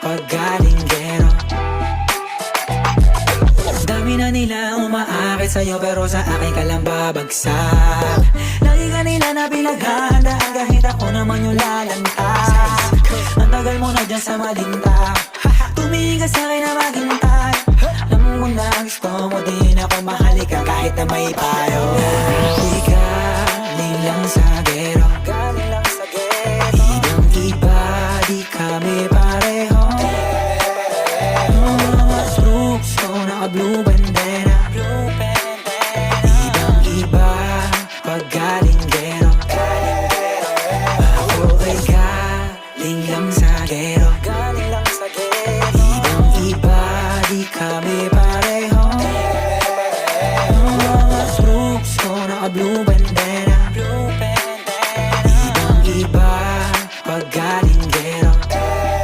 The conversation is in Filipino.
paggalinggero. Dami na nila umaakit sa'yo pero sa akin ka lang babagsak. Lagi ka nila na pinaghahandaan kahit ako naman yung lalantad. Ang tagal mo na dyan sa malinta, tumingin ka sa'kin na maghintay. Alam mo na gusto mo din ako mahalika kahit na may payo. Di galing lang sa gero, ibang iba, di kami pareho. Mga troops ko naka-blue ba